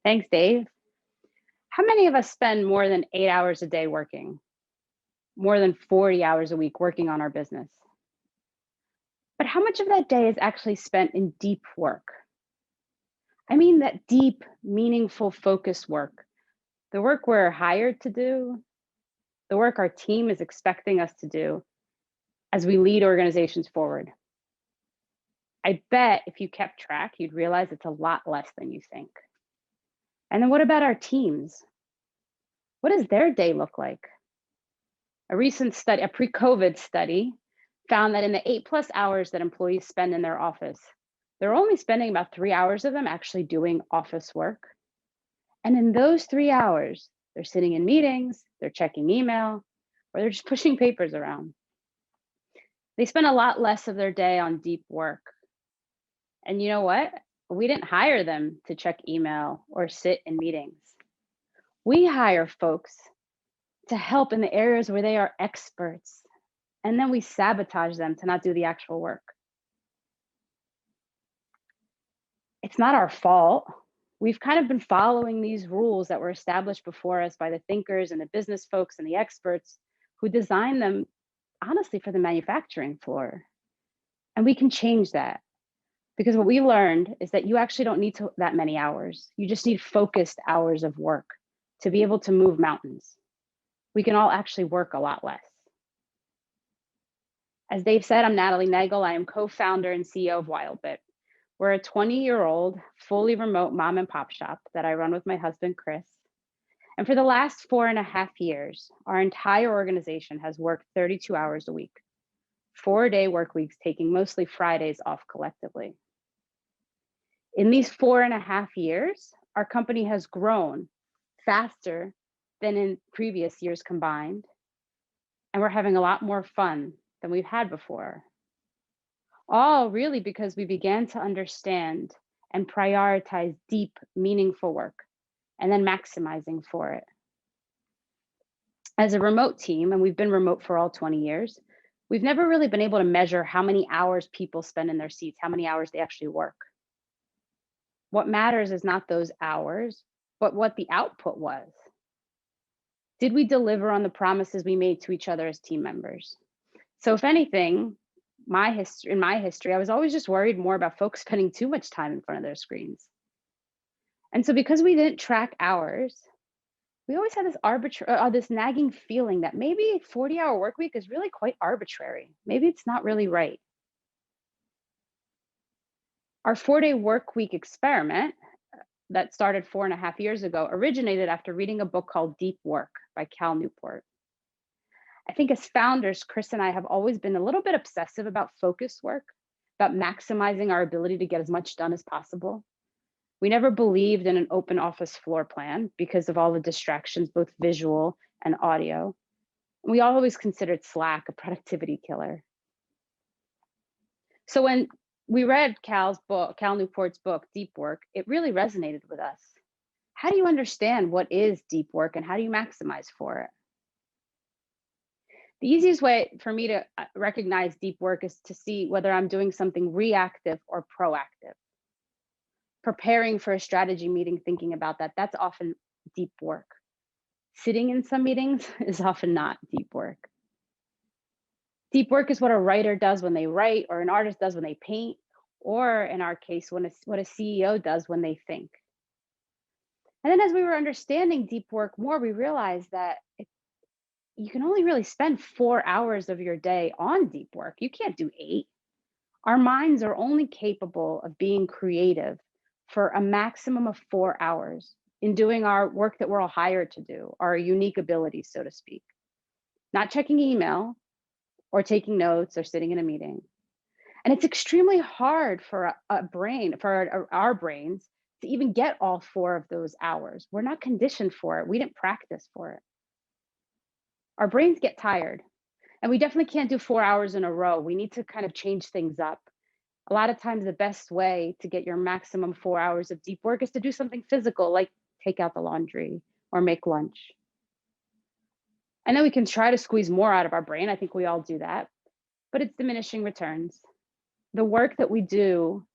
Thanks, Dave. How many of us spend more than 8 hours a day working, more than 40 hours a week working on our business? But how much of that day is actually spent in deep work? I mean, that deep, meaningful, focused work, the work we're hired to do, the work our team is expecting us to do as we lead organizations forward. I bet if you kept track, you'd realize it's a lot less than you think. And then what about our teams? What does their day look like? A recent study, a pre-COVID study, found that in the 8+ hours that employees spend in their office, they're only spending about 3 hours of them actually doing office work. And in those 3 hours, they're sitting in meetings, they're checking email, or they're just pushing papers around. They spend a lot less of their day on deep work. And you know what? We didn't hire them to check email or sit in meetings. We hire folks to help in the areas where they are experts, and then we sabotage them to not do the actual work. It's not our fault. We've kind of been following these rules that were established before us by the thinkers and the business folks and the experts who designed them, honestly, for the manufacturing floor. And we can change that because what we learned is that you actually don't need that many hours. You just need focused hours of work to be able to move mountains. We can all actually work a lot less. As Dave said, I'm Natalie Nagel. I am co-founder and CEO of WildBit. We're a 20-year-old, fully remote mom and pop shop that I run with my husband, Chris. And for the last 4.5 years, our entire organization has worked 32 hours a week, 4-day work weeks, taking mostly Fridays off collectively. In these 4.5 years, our company has grown faster than in previous years combined, and we're having a lot more fun than we've had before. All really because we began to understand and prioritize deep, meaningful work and then maximizing for it. As a remote team, and we've been remote for all 20 years, we've never really been able to measure how many hours people spend in their seats, how many hours they actually work. What matters is not those hours, but what the output was. Did we deliver on the promises we made to each other as team members? So if anything, in my history, I was always just worried more about folks spending too much time in front of their screens. And so because we didn't track hours, we always had this nagging feeling that maybe a 40-hour work week is really quite arbitrary. Maybe it's not really right. Our 4-day work week experiment that started 4.5 years ago originated after reading a book called Deep Work by Cal Newport. I think as founders, Chris and I have always been a little bit obsessive about focus work, about maximizing our ability to get as much done as possible. We never believed in an open office floor plan because of all the distractions, both visual and audio. We always considered Slack a productivity killer. So when we read Cal Newport's book, Deep Work, it really resonated with us. How do you understand what is deep work and how do you maximize for it? The easiest way for me to recognize deep work is to see whether I'm doing something reactive or proactive. Preparing for a strategy meeting, thinking about that, that's often deep work. Sitting in some meetings is often not deep work. Deep work is what a writer does when they write, or an artist does when they paint, or in our case, what a CEO does when they think. And then as we were understanding deep work more, we realized that you can only really spend 4 hours of your day on deep work. You can't do 8. Our minds are only capable of being creative for a maximum of 4 hours in doing our work that we're all hired to do, our unique abilities, so to speak. Not checking email or taking notes or sitting in a meeting. And it's extremely hard for our brains to even get all 4 of those hours. We're not conditioned for it. We didn't practice for it. Our brains get tired, and we definitely can't do 4 hours in a row. We need to kind of change things up. A lot of times the best way to get your maximum 4 hours of deep work is to do something physical, like take out the laundry or make lunch. And then we can try to squeeze more out of our brain. I think we all do that, but it's diminishing returns. The work that we do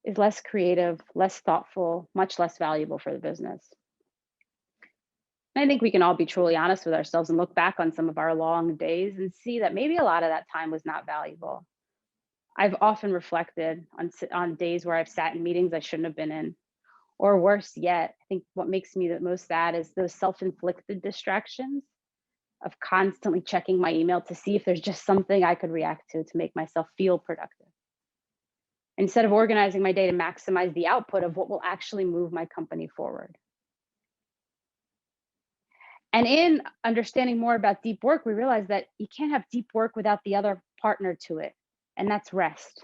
is less creative, less thoughtful, much less valuable for the business. And I think we can all be truly honest with ourselves and look back on some of our long days and see that maybe a lot of that time was not valuable. I've often reflected on days where I've sat in meetings I shouldn't have been in. Or worse yet, I think what makes me the most sad is those self-inflicted distractions of constantly checking my email to see if there's just something I could react to make myself feel productive. Instead of organizing my day to maximize the output of what will actually move my company forward. And in understanding more about deep work, we realize that you can't have deep work without the other partner to it, and that's rest.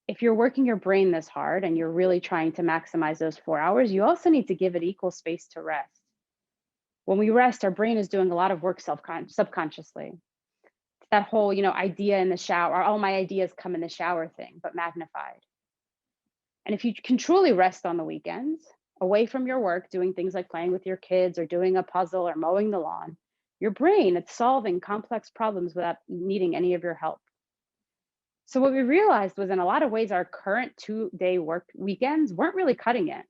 If you're working your brain this hard and you're really trying to maximize those 4 hours, you also need to give it equal space to rest. When we rest, our brain is doing a lot of work subconsciously. It's that whole, idea in the shower, all my ideas come in the shower thing, but magnified. And if you can truly rest on the weekends, away from your work, doing things like playing with your kids or doing a puzzle or mowing the lawn, your brain, it's solving complex problems without needing any of your help. So what we realized was in a lot of ways, our current 2-day work weekends weren't really cutting it.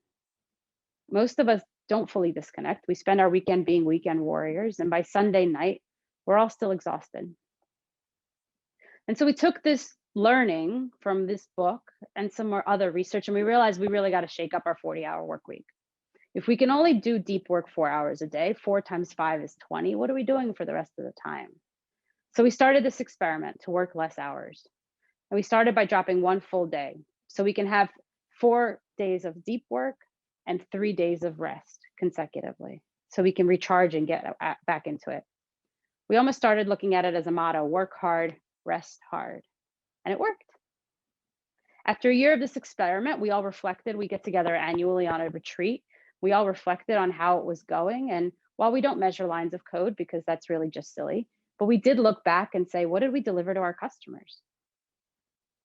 Most of us don't fully disconnect. We spend our weekend being weekend warriors, and by Sunday night, we're all still exhausted. And so we took this learning from this book and some more other research, and we realized we really got to shake up our 40-hour work week. If we can only do deep work 4 hours a day, 4 times 5 is 20. What are we doing for the rest of the time? So we started this experiment to work less hours. And we started by dropping one full day. So we can have 4 days of deep work and 3 days of rest consecutively. So we can recharge and get back into it. We almost started looking at it as a motto: work hard, rest hard. And it worked. After a year of this experiment, we all reflected. We get together annually on a retreat. We all reflected on how it was going. And while we don't measure lines of code because that's really just silly, but we did look back and say, what did we deliver to our customers?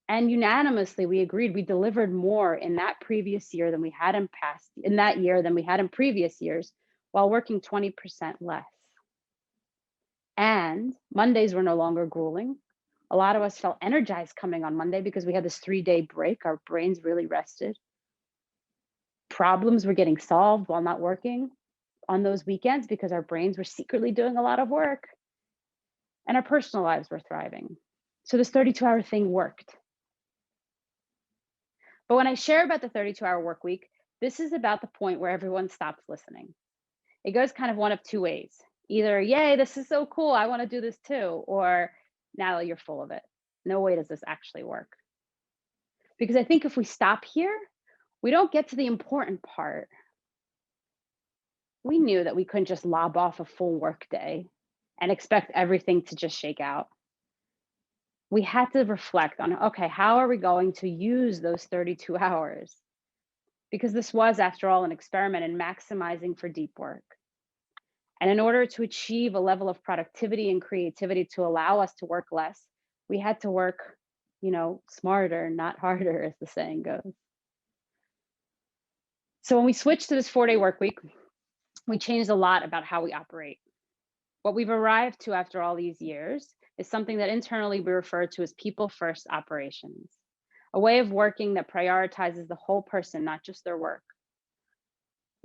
And unanimously, we agreed we delivered more in that previous year than we had in that year than we had in previous years, while working 20% less. And Mondays were no longer grueling. A lot of us felt energized coming on Monday because we had this 3-day break. Our brains really rested. Problems were getting solved while not working on those weekends because our brains were secretly doing a lot of work. And our personal lives were thriving. So this 32-hour thing worked. But when I share about the 32-hour work week, this is about the point where everyone stops listening. It goes kind of one of two ways. Either, yay, this is so cool, I want to do this too, or now you're full of it. No way does this actually work. Because I think if we stop here, we don't get to the important part. We knew that we couldn't just lob off a full work day and expect everything to just shake out. We had to reflect on, okay, how are we going to use those 32 hours? Because this was, after all, an experiment in maximizing for deep work. And in order to achieve a level of productivity and creativity to allow us to work less, we had to work, smarter, not harder, as the saying goes. So when we switched to this 4-day work week, we changed a lot about how we operate. What we've arrived to after all these years is something that internally we refer to as people-first operations, a way of working that prioritizes the whole person, not just their work.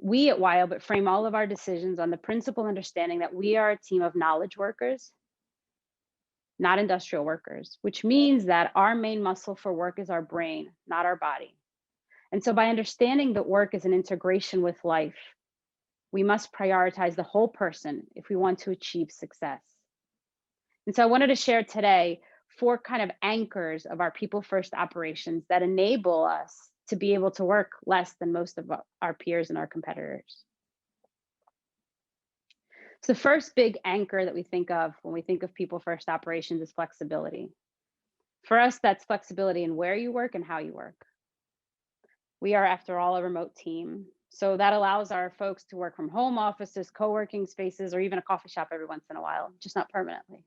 We at Wildbit frame all of our decisions on the principal understanding that we are a team of knowledge workers, not industrial workers, which means that our main muscle for work is our brain, not our body. And so by understanding that work is an integration with life, we must prioritize the whole person if we want to achieve success. And so I wanted to share today 4 kind of anchors of our people-first operations that enable us to be able to work less than most of our peers and our competitors. So the first big anchor that we think of when we think of people-first operations is flexibility. For us, that's flexibility in where you work and how you work. We are, after all, a remote team. So that allows our folks to work from home offices, co-working spaces, or even a coffee shop every once in a while, just not permanently.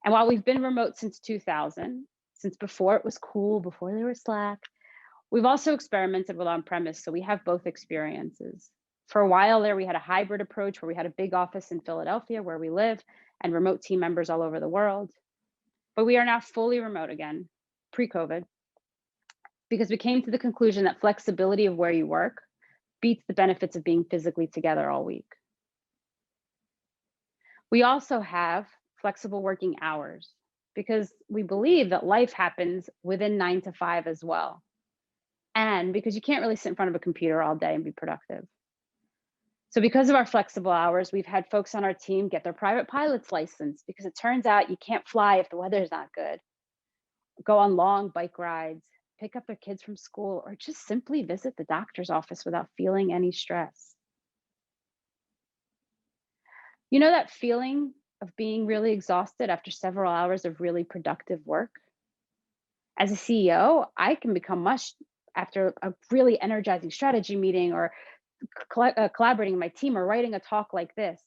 And while we've been remote since 2000, since before it was cool, before there was Slack, we've also experimented with on-premise, so we have both experiences. For a while there, we had a hybrid approach where we had a big office in Philadelphia where we live and remote team members all over the world. But we are now fully remote again, pre-COVID. because we came to the conclusion that flexibility of where you work beats the benefits of being physically together all week. We also have flexible working hours because we believe that life happens within 9 to 5 as well. And because you can't really sit in front of a computer all day and be productive. So, because of our flexible hours, we've had folks on our team get their private pilot's license because it turns out you can't fly if the weather's not good, go on long bike rides, pick up their kids from school, or just simply visit the doctor's office without feeling any stress. You know that feeling of being really exhausted after several hours of really productive work? As a CEO, I can become mush after a really energizing strategy meeting or collaborating with my team or writing a talk like this,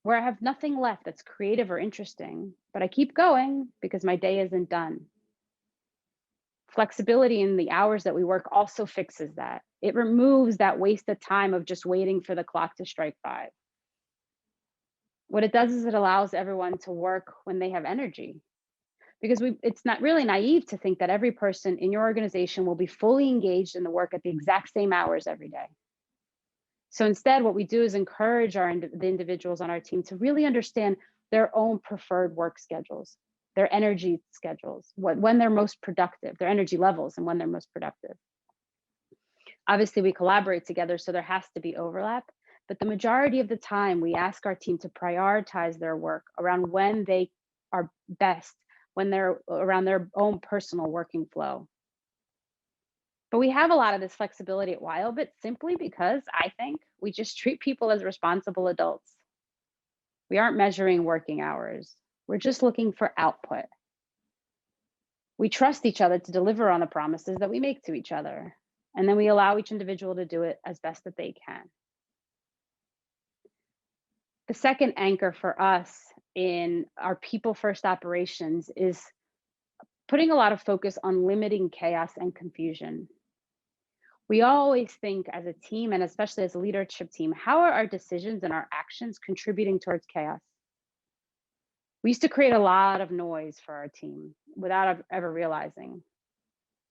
where I have nothing left that's creative or interesting, but I keep going because my day isn't done. Flexibility in the hours that we work also fixes that. It removes that wasted time of just waiting for the clock to strike 5. What it does is it allows everyone to work when they have energy because it's not really naive to think that every person in your organization will be fully engaged in the work at the exact same hours every day. So instead, what we do is encourage the individuals on our team to really understand their own preferred work schedules, their energy schedules, when they're most productive, their energy levels, and when they're most productive. Obviously, we collaborate together, so there has to be overlap. But the majority of the time, we ask our team to prioritize their work around when they are best, when they're around their own personal working flow. But we have a lot of this flexibility at Wildbit simply because I think we just treat people as responsible adults. We aren't measuring working hours. We're just looking for output. We trust each other to deliver on the promises that we make to each other. And then we allow each individual to do it as best that they can. The second anchor for us in our people first operations is putting a lot of focus on limiting chaos and confusion. We always think as a team, and especially as a leadership team, how are our decisions and our actions contributing towards chaos? We used to create a lot of noise for our team without ever realizing.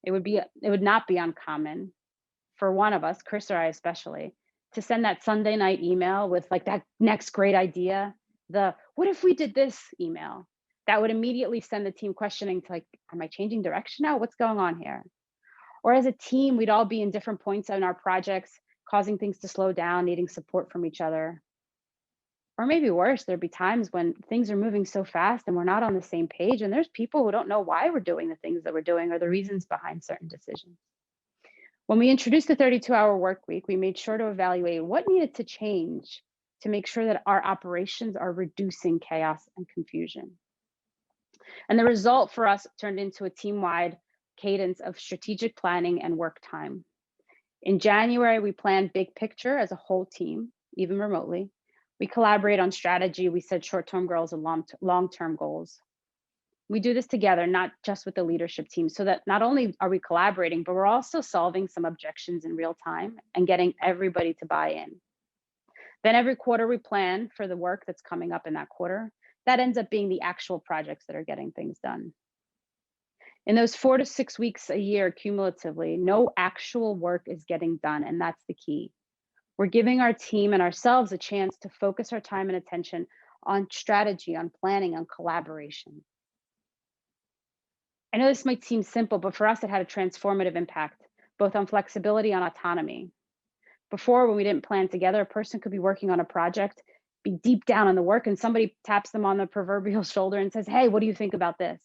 It would not be uncommon for one of us, Chris or I especially, to send that Sunday night email with like that next great idea, the what if we did this email that would immediately send the team questioning to like, am I changing direction now? What's going on here? Or as a team, we'd all be in different points in our projects, causing things to slow down, needing support from each other. Or maybe worse, there'd be times when things are moving so fast and we're not on the same page, and there's people who don't know why we're doing the things that we're doing or the reasons behind certain decisions. When we introduced the 32-hour work week, we made sure to evaluate what needed to change to make sure that our operations are reducing chaos and confusion. And the result for us turned into a team-wide cadence of strategic planning and work time. In January, we planned big picture as a whole team, even remotely. We collaborate on strategy. We set short-term goals and long-term goals. We do this together, not just with the leadership team, so that not only are we collaborating, but we're also solving some objections in real time and getting everybody to buy in. Then every quarter we plan for the work that's coming up in that quarter. That ends up being the actual projects that are getting things done. In those 4 to 6 weeks a year cumulatively, no actual work is getting done, and that's the key. We're giving our team and ourselves a chance to focus our time and attention on strategy, on planning, on collaboration. I know this might seem simple, but for us, it had a transformative impact, both on flexibility and autonomy. Before, when we didn't plan together, a person could be working on a project, be deep down in the work, and somebody taps them on the proverbial shoulder and says, hey, what do you think about this?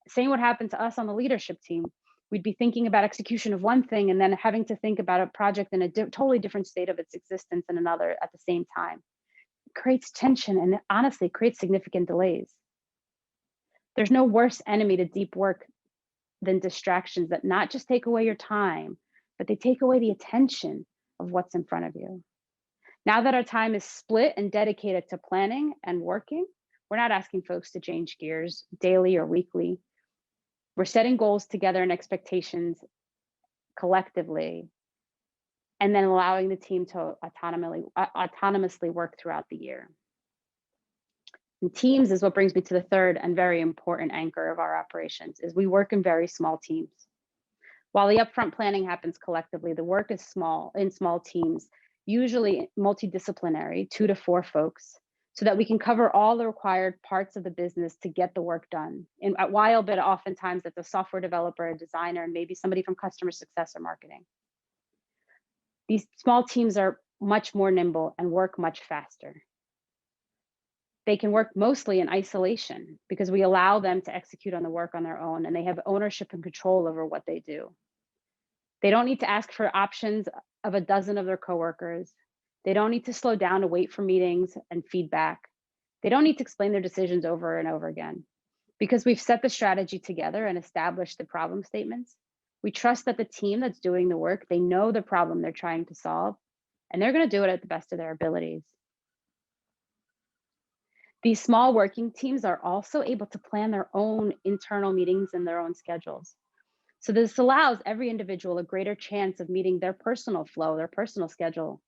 Same would happen to us on the leadership team. We'd be thinking about execution of one thing and then having to think about a project in a totally different state of its existence in another at the same time. It creates tension and it honestly creates significant delays. There's no worse enemy to deep work than distractions that not just take away your time, but they take away the attention of what's in front of you. Now that our time is split and dedicated to planning and working, we're not asking folks to change gears daily or weekly. We're setting goals together and expectations collectively, and then allowing the team to autonomously work throughout the year. And teams is what brings me to the third and very important anchor of our operations, is we work in very small teams. While the upfront planning happens collectively, the work is small in small teams, usually multidisciplinary, 2 to 4 folks, so that we can cover all the required parts of the business to get the work done. And at Wildbit, oftentimes it's a software developer, a designer, and maybe somebody from customer success or marketing. These small teams are much more nimble and work much faster. They can work mostly in isolation because we allow them to execute on the work on their own, and they have ownership and control over what they do. They don't need to ask for options of a dozen of their coworkers. They don't need to slow down to wait for meetings and feedback. They don't need to explain their decisions over and over again. Because we've set the strategy together and established the problem statements, we trust that the team that's doing the work, they know the problem they're trying to solve, and they're going to do it at the best of their abilities. These small working teams are also able to plan their own internal meetings and their own schedules. So this allows every individual a greater chance of meeting their personal flow, their personal schedule.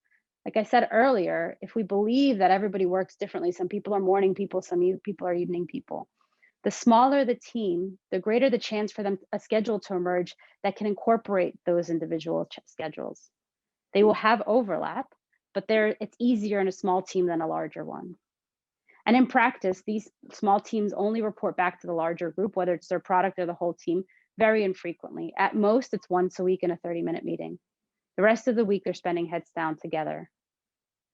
Like I said earlier, if we believe that everybody works differently, some people are morning people, some people are evening people. The smaller the team, the greater the chance for them a schedule to emerge that can incorporate those individual schedules. They will have overlap, but it's easier in a small team than a larger one. And in practice, these small teams only report back to the larger group, whether it's their product or the whole team, very infrequently. At most, it's once a week in a 30-minute meeting. The rest of the week, they're spending heads down together,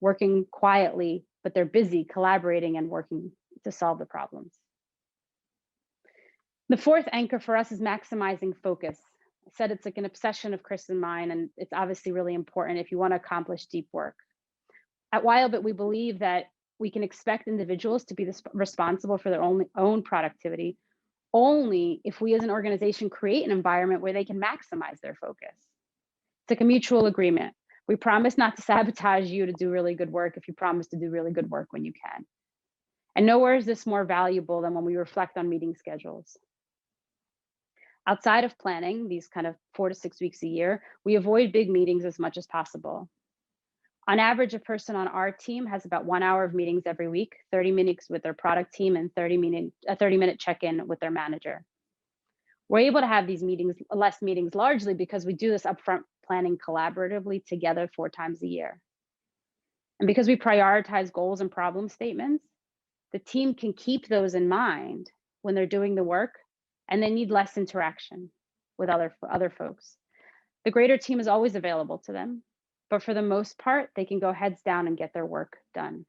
working quietly, but they're busy collaborating and working to solve the problems. The fourth anchor for us is maximizing focus. I said it's like an obsession of Chris and mine, and it's obviously really important if you want to accomplish deep work. At Wildbit, we believe that we can expect individuals to be responsible for their own productivity only if we as an organization create an environment where they can maximize their focus. It's like a mutual agreement. We promise not to sabotage you to do really good work if you promise to do really good work when you can. And nowhere is this more valuable than when we reflect on meeting schedules. Outside of planning, these kind of 4 to 6 weeks a year, we avoid big meetings as much as possible. On average, a person on our team has about 1 hour of meetings every week, 30 minutes with their product team and a 30-minute check-in with their manager. We're able to have these less meetings largely because we do this upfront planning collaboratively together 4 times a year. And because we prioritize goals and problem statements, the team can keep those in mind when they're doing the work, and they need less interaction with other folks. The greater team is always available to them, but for the most part, they can go heads down and get their work done.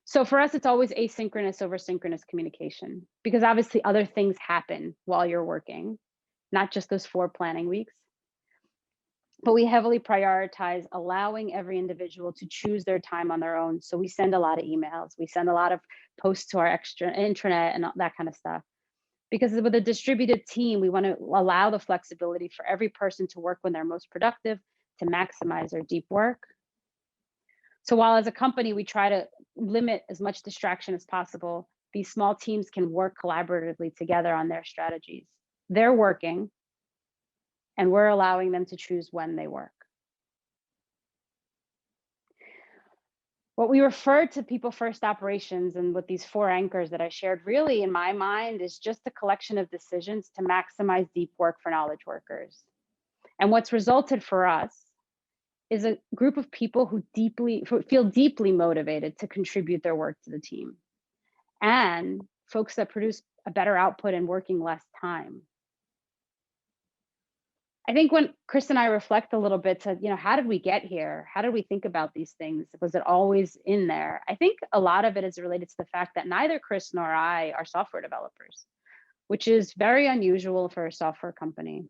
So for us, it's always asynchronous over synchronous communication, because obviously other things happen while you're working, not just those 4 planning weeks. But we heavily prioritize allowing every individual to choose their time on their own. So we send a lot of emails, we send a lot of posts to our intranet and that kind of stuff. Because with a distributed team, we want to allow the flexibility for every person to work when they're most productive, to maximize their deep work. So while as a company, we try to limit as much distraction as possible, these small teams can work collaboratively together on their strategies. They're working, and we're allowing them to choose when they work. What we refer to people first operations and with these 4 anchors that I shared, really in my mind is just a collection of decisions to maximize deep work for knowledge workers. And what's resulted for us is a group of people who feel deeply motivated to contribute their work to the team, and folks that produce a better output in working less time. I think when Chris and I reflect a little bit to, how did we get here? How did we think about these things? Was it always in there? I think a lot of it is related to the fact that neither Chris nor I are software developers, which is very unusual for a software company.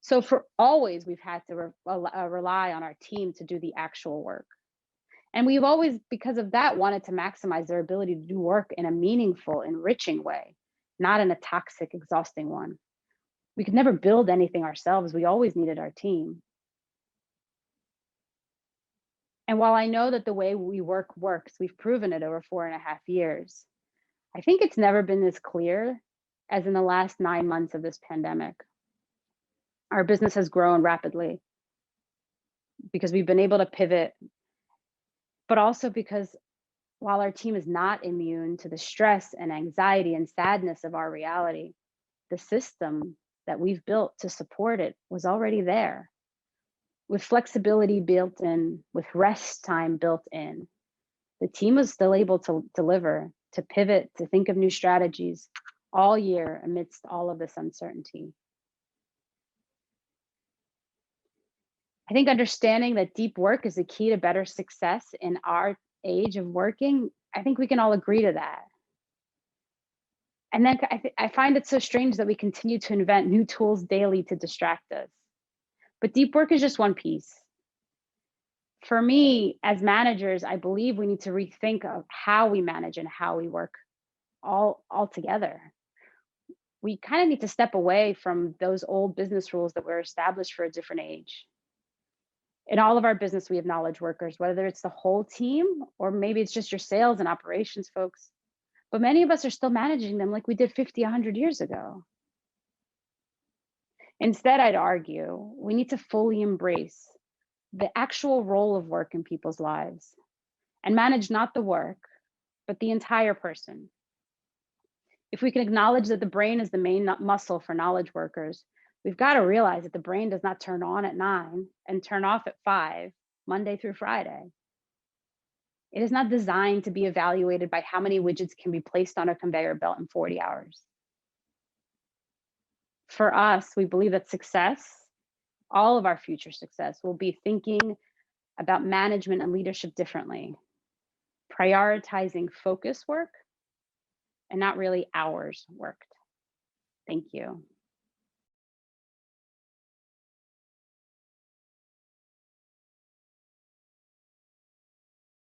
So for always, we've had to rely on our team to do the actual work. And we've always, because of that, wanted to maximize their ability to do work in a meaningful, enriching way, not in a toxic, exhausting one. We could never build anything ourselves. We always needed our team. And while I know that the way we work works, we've proven it over 4.5 years, I think it's never been as clear as in the last 9 months of this pandemic. Our business has grown rapidly because we've been able to pivot, but also because While our team is not immune to the stress and anxiety and sadness of our reality, the system that we've built to support it was already there. With flexibility built in, with rest time built in, the team was still able to deliver, to pivot, to think of new strategies all year amidst all of this uncertainty. I think understanding that deep work is the key to better success in our age of working, I think we can all agree to that. And then I find it so strange that we continue to invent new tools daily to distract us. But deep work is just one piece. For me, as managers, I believe we need to rethink of how we manage and how we work all together. We kind of need to step away from those old business rules that were established for a different age. In all of our business, we have knowledge workers, whether it's the whole team or maybe it's just your sales and operations folks. But many of us are still managing them like we did 50, 100 years ago. Instead, I'd argue we need to fully embrace the actual role of work in people's lives and manage not the work, but the entire person. If we can acknowledge that the brain is the main muscle for knowledge workers, we've got to realize that the brain does not turn on at 9 and turn off at 5, Monday through Friday. It is not designed to be evaluated by how many widgets can be placed on a conveyor belt in 40 hours. For us, we believe that success, all of our future success, will be thinking about management and leadership differently, prioritizing focus work and not really hours worked. Thank you.